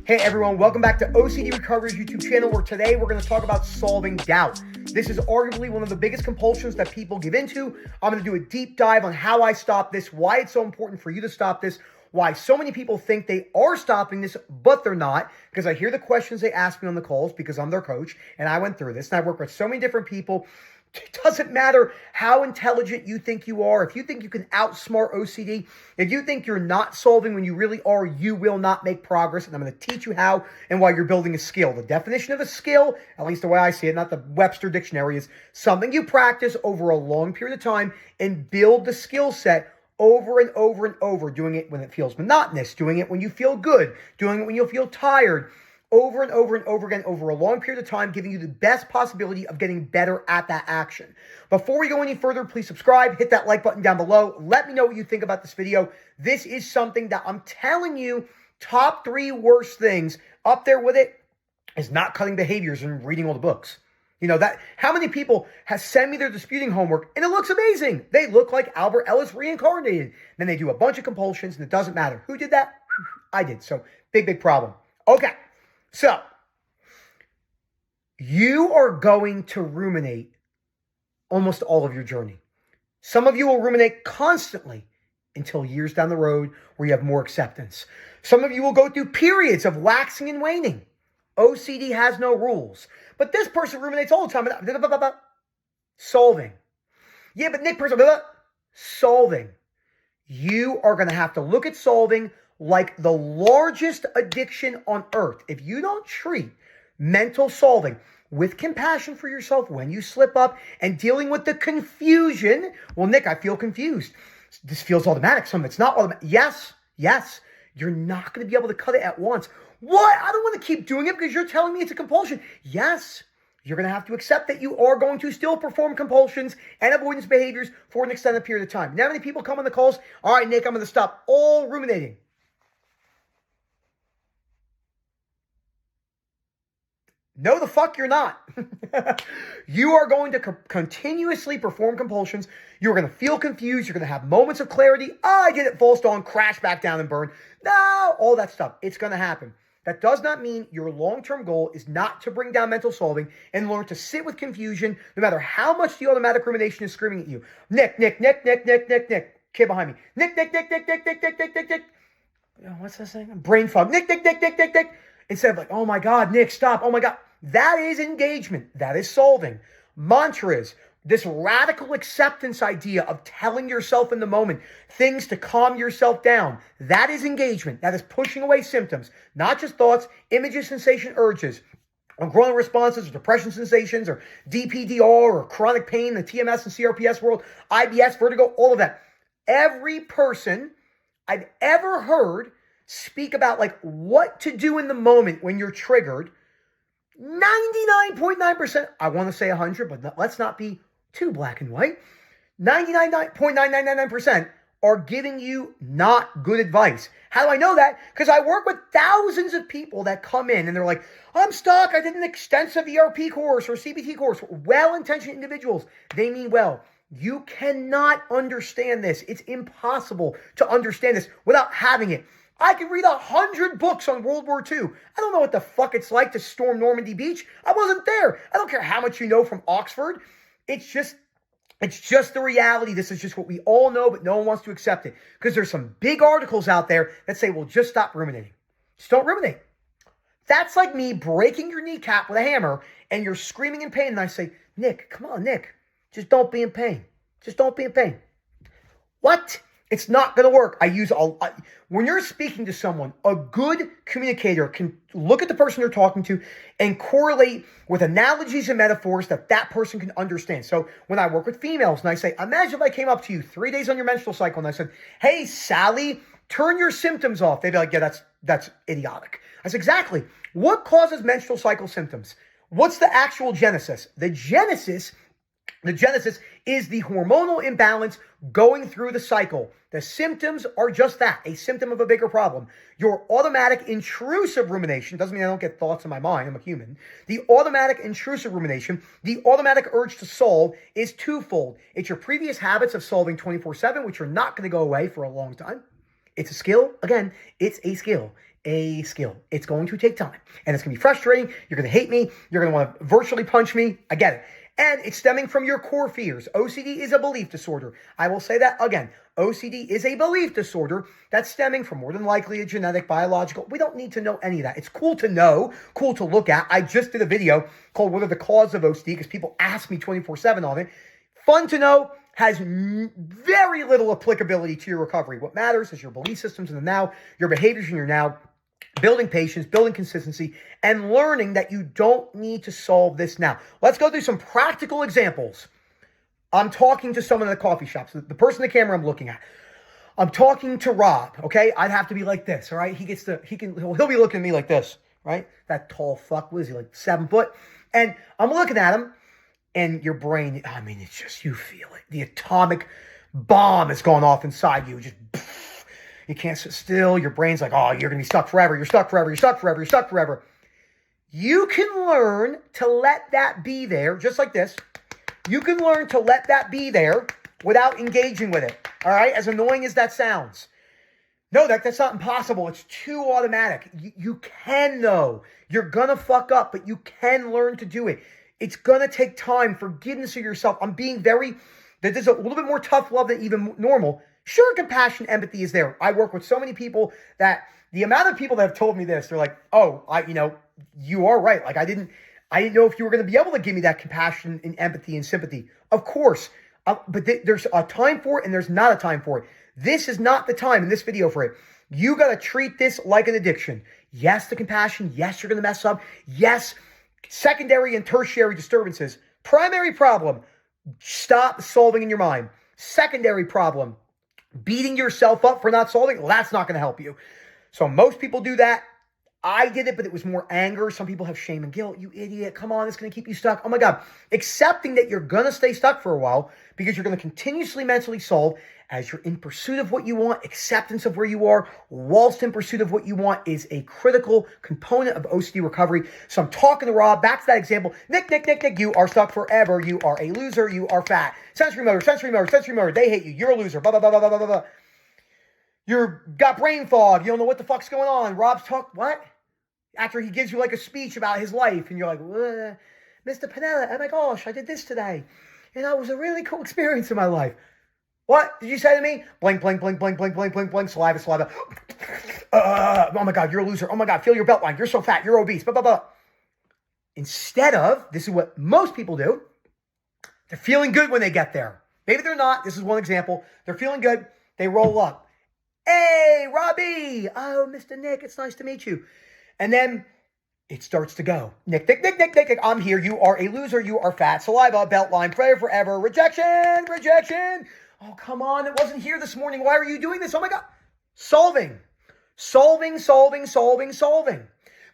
Hey everyone, welcome back to OCD Recovery's YouTube channel, where today we're going to talk about solving doubt. This is arguably one of the biggest compulsions that people give into. I'm going to do a deep dive on how I stop this, why it's so important for you to stop this, why so many people think they are stopping this, but they're not, because I hear the questions they ask me on the calls because I'm their coach, and I went through this, and I work with so many different people. It doesn't matter how intelligent you think you are. If you think you can outsmart OCD, if you think you're not solving when you really are, you will not make progress. And I'm going to teach you how and why you're building a skill. The definition of a skill, at least the way I see it, not the Webster dictionary, is something you practice over a long period of time and build the skill set over and over and over, doing it when it feels monotonous, doing it when you feel good, doing it when you feel tired, over and over and over again over a long period of time, giving you the best possibility of getting better at that action. Before we go any further, please subscribe, hit that like button down below. Let me know what you think about this video. This is something that I'm telling you, top 3 worst things. Up there with it is not cutting behaviors and reading all the books. You know, that how many people have sent me their disputing homework and it looks amazing. They look like Albert Ellis reincarnated. Then they do a bunch of compulsions and it doesn't matter. Who did that? I did. So big problem. Okay. So, you are going to ruminate almost all of your journey. Some of you will ruminate constantly until years down the road where you have more acceptance. Some of you will go through periods of waxing and waning. OCD has no rules. But this person ruminates all the time. Solving. Yeah, but Nick person, solving. You are going to have to look at solving like the largest addiction on earth. If you don't treat mental solving with compassion for yourself when you slip up and dealing with the confusion, well, Nick, I feel confused. This feels automatic. Some of it's not automatic. Yes. You're not going to be able to cut it at once. What? I don't want to keep doing it because you're telling me it's a compulsion. Yes. You're going to have to accept that you are going to still perform compulsions and avoidance behaviors for an extended period of time. Now, many people come on the calls. All right, Nick, I'm going to stop all ruminating. No, the fuck you're not. You are going to continuously perform compulsions. You're going to feel confused. You're going to have moments of clarity. Oh, I did it, false dawn, crash back down and burn. No, all that stuff. It's going to happen. That does not mean your long-term goal is not to bring down mental solving and learn to sit with confusion no matter how much the automatic rumination is screaming at you. Nick. Kid behind me. Nick. What's that saying? Brain fog. Nick. Instead of like, oh my God, Nick, stop. Oh my God. That is engagement. That is solving. Mantras, this radical acceptance idea of telling yourself in the moment things to calm yourself down. That is engagement. That is pushing away symptoms, not just thoughts, images, sensation, urges, or growing responses, or depression sensations, or DPDR, or chronic pain, the TMS and CRPS world, IBS, vertigo, all of that. Every person I've ever heard speak about like what to do in the moment when you're triggered, 99.9%, I want to say 100, but let's not be too black and white, 99.9999% are giving you not good advice. How do I know that? Because I work with thousands of people that come in and they're like, I'm stuck, I did an extensive ERP course or CBT course. Well-intentioned individuals, they mean well. You cannot understand this. It's impossible to understand this without having it. I could read 100 books on World War II. I don't know what the fuck it's like to storm Normandy Beach. I wasn't there. I don't care how much you know from Oxford. It's just the reality. This is just what we all know, but no one wants to accept it. Because there's some big articles out there that say, well, just stop ruminating. Just don't ruminate. That's like me breaking your kneecap with a hammer and you're screaming in pain. And I say, Nick, come on, Nick. Just don't be in pain. Just don't be in pain. What? It's not going to work. When you're speaking to someone, a good communicator can look at the person you're talking to and correlate with analogies and metaphors that person can understand. So when I work with females and I say, imagine if I came up to you 3 days on your menstrual cycle and I said, hey, Sally, turn your symptoms off. They'd be like, yeah, that's idiotic. I said, exactly. What causes menstrual cycle symptoms? What's the actual genesis? The genesis is the hormonal imbalance going through the cycle. The symptoms are just that, a symptom of a bigger problem. Your automatic intrusive rumination, doesn't mean I don't get thoughts in my mind, I'm a human. The automatic intrusive rumination, the automatic urge to solve is twofold. It's your previous habits of solving 24/7, which are not going to go away for a long time. It's a skill. Again, it's a skill. a skill. It's going to take time, and it's going to be frustrating. You're going to hate me. You're going to want to virtually punch me. I get it. And it's stemming from your core fears. OCD is a belief disorder. I will say that again. OCD is a belief disorder that's stemming from more than likely a genetic, biological. We don't need to know any of that. It's cool to know, cool to look at. I just did a video called What Are the Causes of OCD because people ask me 24/7 on it. Fun to know, has very little applicability to your recovery. What matters is your belief systems in the now, your behaviors in your now, building patience, building consistency, and learning that you don't need to solve this now. Let's go through some practical examples. I'm talking to someone in the coffee shop, so the person in the camera I'm looking at. I'm talking to Rob, okay? I'd have to be like this, all right? He'll be looking at me like this, right? That tall fuck, what is he, like 7 foot? And I'm looking at him, and your brain, I mean, it's just, you feel it. The atomic bomb is going off inside you, just you can't sit still. Your brain's like, oh, you're going to be stuck forever. You're stuck forever. You're stuck forever. You're stuck forever. You can learn to let that be there, just like this. You can learn to let that be there without engaging with it. All right? As annoying as that sounds. No, that's not impossible. It's too automatic. You can, though. You're going to fuck up, but you can learn to do it. It's going to take time. Forgiveness of yourself. I'm being there's a little bit more tough love than even normal. Sure, compassion, empathy is there. I work with so many people that the amount of people that have told me this, they're like, oh, you are right. Like I didn't know if you were going to be able to give me that compassion and empathy and sympathy. Of course. But there's a time for it and there's not a time for it. This is not the time in this video for it. You got to treat this like an addiction. Yes, the compassion. Yes, you're going to mess up. Yes, secondary and tertiary disturbances. Primary problem, stop solving in your mind. Secondary problem, beating yourself up for not solving, well, that's not going to help you. So most people do that. I did it, but it was more anger. Some people have shame and guilt. You idiot. Come on, it's going to keep you stuck. Oh my God. Accepting that you're going to stay stuck for a while because you're going to continuously mentally solve as you're in pursuit of what you want. Acceptance of where you are whilst in pursuit of what you want is a critical component of OCD recovery. So I'm talking to Rob. Back to that example. Nick, you are stuck forever. You are a loser. You are fat. Sensory motor. They hate you. You're a loser. Blah, blah, blah, blah, blah, blah, blah. You're got brain fog. You don't know what the fuck's going on. Rob's what? After he gives you like a speech about his life and you're like, Mr. Panella, oh my gosh, I did this today. And that was a really cool experience in my life. What did you say to me? Blink, saliva. Oh my God, you're a loser. Oh my God, feel your belt line. You're so fat. You're obese. Blah, blah, blah. Instead of, this is what most people do. They're feeling good when they get there. Maybe they're not. This is one example. They're feeling good. They roll up. Hey, Robbie. Oh, Mr. Nick, it's nice to meet you. And then it starts to go. Nick, I'm here. You are a loser. You are fat. Saliva, belt line, prayer forever. Rejection. Oh, come on. It wasn't here this morning. Why are you doing this? Oh my God. Solving.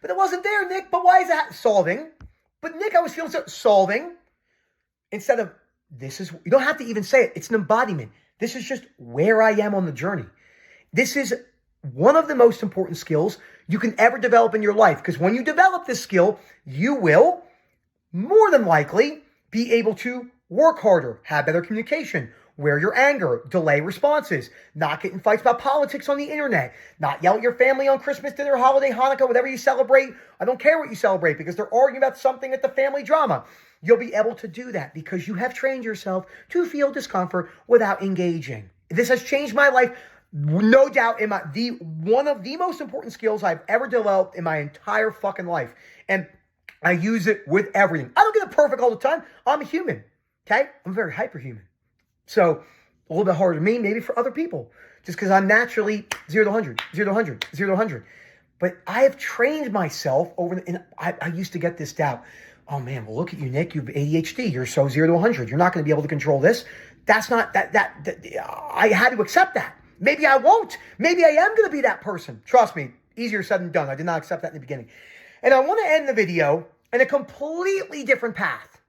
But it wasn't there, Nick. But why is that solving? But Nick, I was feeling solving. Instead of you don't have to even say it. It's an embodiment. This is just where I am on the journey. This is one of the most important skills you can ever develop in your life. Because when you develop this skill, you will more than likely be able to work harder, have better communication, wear your anger, delay responses, not get in fights about politics on the internet, not yell at your family on Christmas dinner, holiday, Hanukkah, whatever you celebrate. I don't care what you celebrate because they're arguing about something at the family drama. You'll be able to do that because you have trained yourself to feel discomfort without engaging. This has changed my life. No doubt one of the most important skills I've ever developed in my entire fucking life. And I use it with everything. I don't get it perfect all the time. I'm a human. Okay? I'm very hyperhuman. So a little bit harder to me, maybe for other people. Just because I'm naturally 0 to 100. But I have trained myself and I used to get this doubt. Oh man, well look at you, Nick. You have ADHD. You're so 0 to 100. You're not going to be able to control this. That's not I had to accept that. Maybe I won't. Maybe I am going to be that person. Trust me, easier said than done. I did not accept that in the beginning. And I want to end the video in a completely different path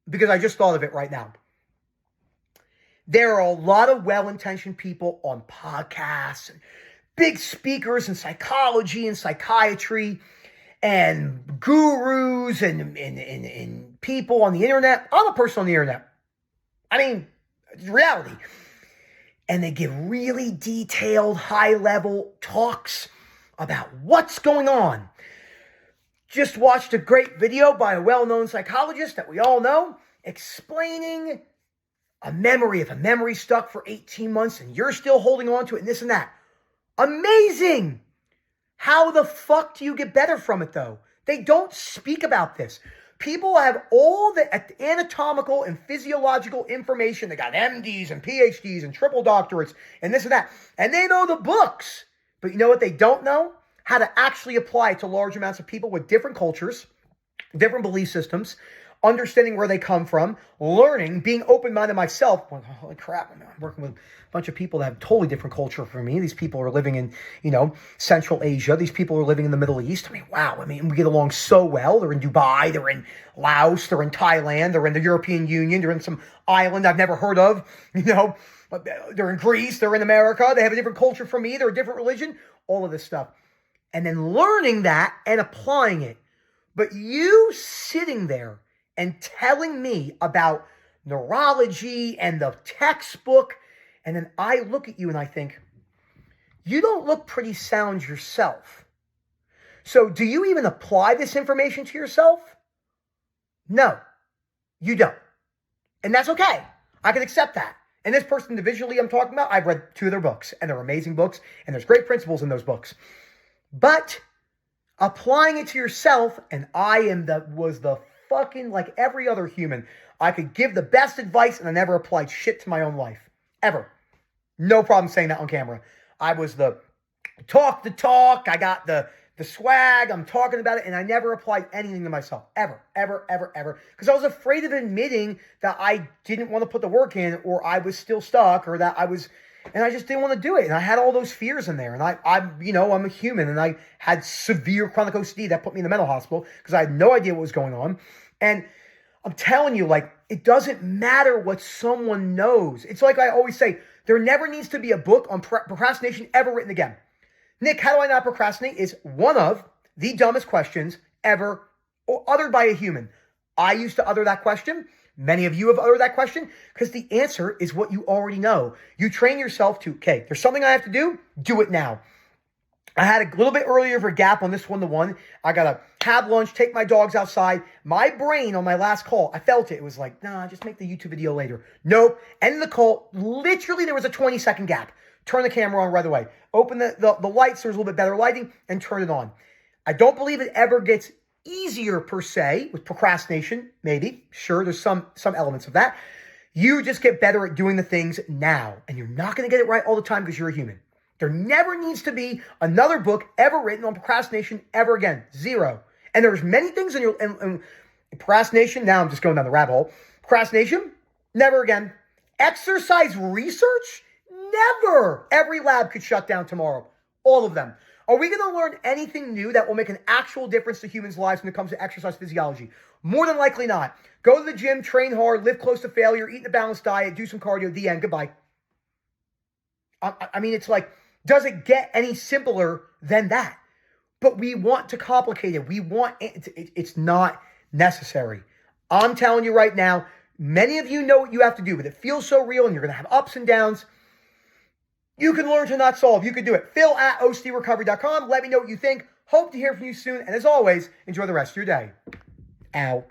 because I just thought of it right now. There are a lot of well-intentioned people on podcasts, and big speakers in psychology and psychiatry, and gurus and people on the internet. I'm a person on the internet. I mean, it's reality. And they give really detailed, high-level talks about what's going on. Just watched a great video by a well-known psychologist that we all know explaining a memory. If a memory stuck for 18 months and you're still holding on to it and this and that. Amazing. How the fuck do you get better from it though? They don't speak about this. People have all the anatomical and physiological information. They got MDs and PhDs and triple doctorates and this and that. And they know the books. But you know what they don't know? How to actually apply it to large amounts of people with different cultures, different belief systems, understanding where they come from, learning, being open-minded myself. Well, holy crap, I'm working with a bunch of people that have totally different culture from me. These people are living in, Central Asia. These people are living in the Middle East. I mean, wow. We get along so well. They're in Dubai. They're in Laos. They're in Thailand. They're in the European Union. They're in some island I've never heard of. They're in Greece. They're in America. They have a different culture from me. They're a different religion. All of this stuff. And then learning that and applying it. But you sitting there and telling me about neurology and the textbook, and then I look at you and I think, you don't look pretty sound yourself. So do you even apply this information to yourself? No, you don't. And that's okay. I can accept that. And this person individually I'm talking about, I've read 2 of their books, and they're amazing books, and there's great principles in those books. But applying it to yourself, and was the fucking, like every other human, I could give the best advice and I never applied shit to my own life. Ever. No problem saying that on camera. I was the talk the talk. I got the swag. I'm talking about it, and I never applied anything to myself. Ever. Because I was afraid of admitting that I didn't want to put the work in, or I was still stuck, or that and I just didn't want to do it. And I had all those fears in there. And I'm a human, and I had severe chronic OCD that put me in the mental hospital because I had no idea what was going on. And I'm telling you, it doesn't matter what someone knows. It's like I always say, there never needs to be a book on procrastination ever written again. Nick, how do I not procrastinate is one of the dumbest questions ever uttered by a human. I used to utter that question. Many of you have uttered that question because the answer is what you already know. You train yourself to, okay, there's something I have to do it now. I had a little bit earlier of a gap on this 1-to-1. I got to have lunch, take my dogs outside. My brain on my last call, I felt it. It was like, nah, just make the YouTube video later. Nope. End the call. Literally, there was a 20-second gap. Turn the camera on right away. Open the lights so there's a little bit better lighting and turn it on. I don't believe it ever gets easier per se with procrastination. Maybe. Sure, there's some elements of that. You just get better at doing the things now. And you're not going to get it right all the time because you're a human. There never needs to be another book ever written on procrastination ever again. Zero. And there's many things in your procrastination. Now I'm just going down the rabbit hole. Procrastination, never again. Exercise research, never. Every lab could shut down tomorrow. All of them. Are we going to learn anything new that will make an actual difference to humans' lives when it comes to exercise physiology? More than likely not. Go to the gym, train hard, live close to failure, eat a balanced diet, do some cardio, the end. Goodbye. I mean, it's like, does it get any simpler than that? But we want to complicate it. It's not necessary. I'm telling you right now, many of you know what you have to do, but it feels so real and you're going to have ups and downs. You can learn to not solve. You can do it. Phil@ocdrecovery.com. Let me know what you think. Hope to hear from you soon. And as always, enjoy the rest of your day. Ow.